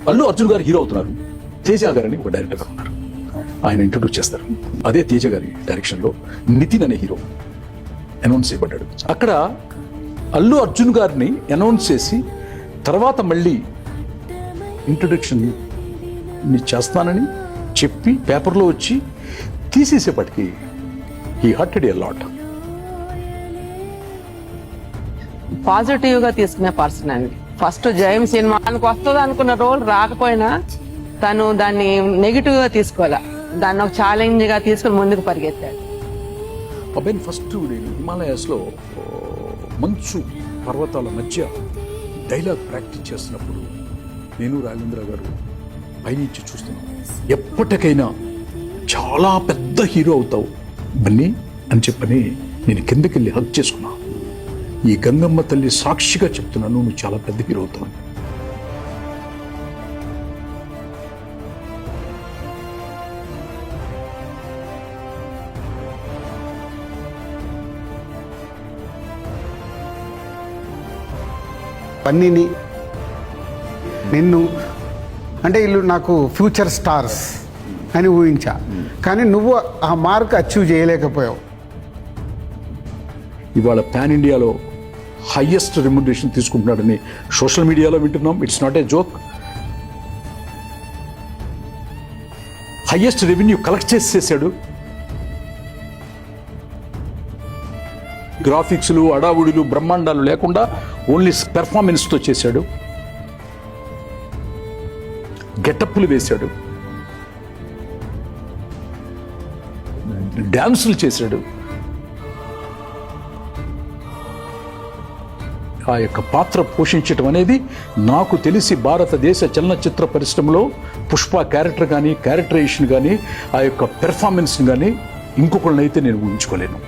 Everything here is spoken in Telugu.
అల్లు అర్జున్ గారు హీరో అవుతున్నారు, తేజ గారని ఒక డైరెక్టర్ గారు ఉన్నారు, ఆయన ఇంట్రొడ్యూస్ చేస్తారు. అదే తేజ గారి డైరెక్షన్లో నితిన్ అనే హీరో అనౌన్స్ చేయబడ్డాడు. అక్కడ అల్లు అర్జున్ గారిని అనౌన్స్ చేసి తర్వాత మళ్ళీ ఇంట్రొడక్షన్ చేస్తానని చెప్పి పేపర్లో వచ్చి తీసేసేపటికి he hurted a lot. Positive గా తీసుకునే పర్సన్ అండి. ఫస్ట్ జయం సినిమా తనకు వస్తుంది అనుకున్న రోల్ రాకపోయినా తను దాన్ని నెగిటివ్ గా తీసుకోవాలా, దాన్ని ఒక ఛాలెంజ్ గా తీసుకుని ముందుకు పరిగెత్తాడు. అబ్బాయిని ఫస్ట్ నేను హిమాలయాస్లో మంచు పర్వతాల మధ్య డైలాగ్ ప్రాక్టీస్ చేస్తున్నప్పుడు నేను రాఘవేంద్ర గారు పైనుంచి చూస్తున్నాను. ఎప్పటికైనా చాలా పెద్ద హీరో అవుతావు బన్నీ అని చెప్పని నేను కిందకి వెళ్ళి హక్ చేసుకున్నా. ఈ గంగమ్మ తల్లి సాక్షిగా చెప్తున్నాను, నువ్వు చాలా పెద్ద హీరో అవుతావు. బన్నీని నిన్ను అంటే వీళ్ళు నాకు ఫ్యూచర్ స్టార్స్ అని ఊహించా, కానీ నువ్వు ఆ మార్క్ అచీవ్ చేయలేకపోయావు. ఇవాళ పాన్ ఇండియాలో హైయెస్ట్ రెమ్యునరేషన్ తీసుకుంటున్నాడని సోషల్ మీడియాలో వింటున్నాం. It's not a joke. Highest revenue collect చేసేసాడు. గ్రాఫిక్స్లు, అడావుడులు, బ్రహ్మాండాలు లేకుండా ఓన్లీ పెర్ఫార్మెన్స్తో చేశాడు. గెటప్లు వేశాడు, డ్యాన్సులు చేశాడు. ఆ యొక్క పాత్ర పోషించటం అనేది నాకు తెలిసి భారతదేశ చలనచిత్ర పరిశ్రమలో పుష్ప క్యారెక్టర్ కానీ, క్యారెక్టరైజేషన్ కానీ, ఆ యొక్క పెర్ఫార్మెన్స్ కానీ ఇంకొకళ్ళనైతే నేను ఊహించుకోలేను.